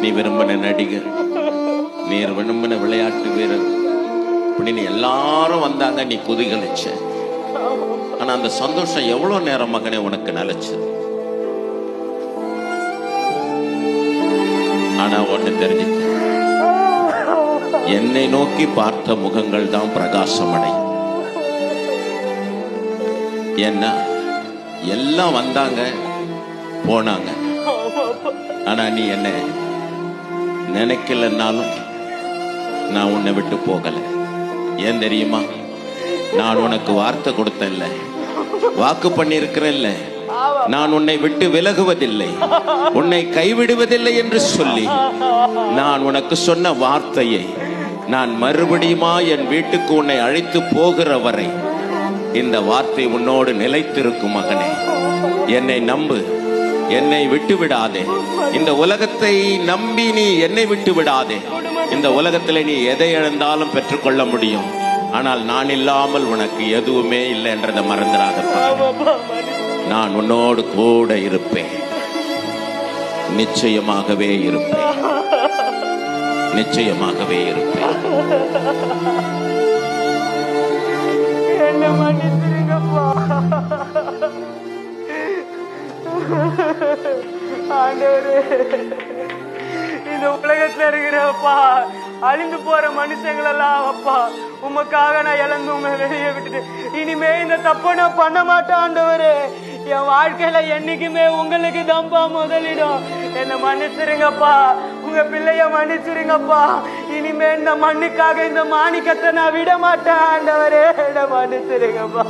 நீ விரும்பின நடிகர், நீ விரும்பின விளையாட்டு வீரர் அப்படின்னு எல்லாரும் வந்தாங்க, நீ குதிகளிச்ச. ஆனா அந்த சந்தோஷம் எவ்வளவு நேரம் மகனே உனக்கு நிலைச்சு. ஆனா ஒண்ணு தெரிஞ்சுக்க, என்னை நோக்கி பார்த்த முகங்கள் தான் பிரகாசம் அடையும். என்ன எல்லாம் வந்தாங்க போனாங்க, ஆனா நீ என்ன நினைக்கலன்னாலும் நான் உன்னை விட்டு போகல. ஏன் தெரியுமா? நான் உனக்கு வார்த்தை கொடுத்தேன்ல, வாக்கு பண்ணியிருக்கிறேன்ல, நான் உன்னை விட்டு விலகுவதில்லை, உன்னை கைவிடுவதில்லை என்று சொல்லி நான் உனக்கு சொன்ன வார்த்தையை நான் மறுபடியுமா என் வீட்டுக்கு உன்னை அழைத்து போகிற வரை இந்த வார்த்தை உன்னோடு நிலைத்திருக்கும். மகனே, என்னை நம்பு, என்னை விட்டு விடாதே. இந்த உலகத்தை நம்பி நீ என்னை விட்டு விடாதே. இந்த உலகத்தில் நீ எதை இழந்தாலும் பெற்றுக்கொள்ள முடியும், ஆனால் நான் இல்லாமல் உனக்கு எதுவுமே இல்லை என்றதை மறந்துடாதப்பா. நான் உன்னோடு கூட இருப்பேன், நிச்சயமாகவே இருப்பேன், நிச்சயமாகவே இருப்பேன். என்ன மன்னிச்சிருங்கப்பா ஆண்டவரே. இந்த உலகத்துல இருக்கிறப்பா அழிந்து போற மனுஷங்களெல்லாம் அப்பா உமக்காக நான் இழந்து உண்மை வெளியே விட்டுட்டு இனிமே இந்த தப்ப நான் பண்ண மாட்டேன் ஆண்டவரே. என் வாழ்க்கையில என்னைக்குமே உங்களுக்கு தம்பா முதலிடும். என்ன மன்னிச்சிருங்கப்பா, உங்க பிள்ளைய மன்னிச்சிருங்கப்பா. இனிமே இந்த மண்ணுக்காக இந்த மாணிக்கத்தை நான் விட மாட்டேன் ஆண்டவரே. என்ன மன்னிச்சிருங்கப்பா.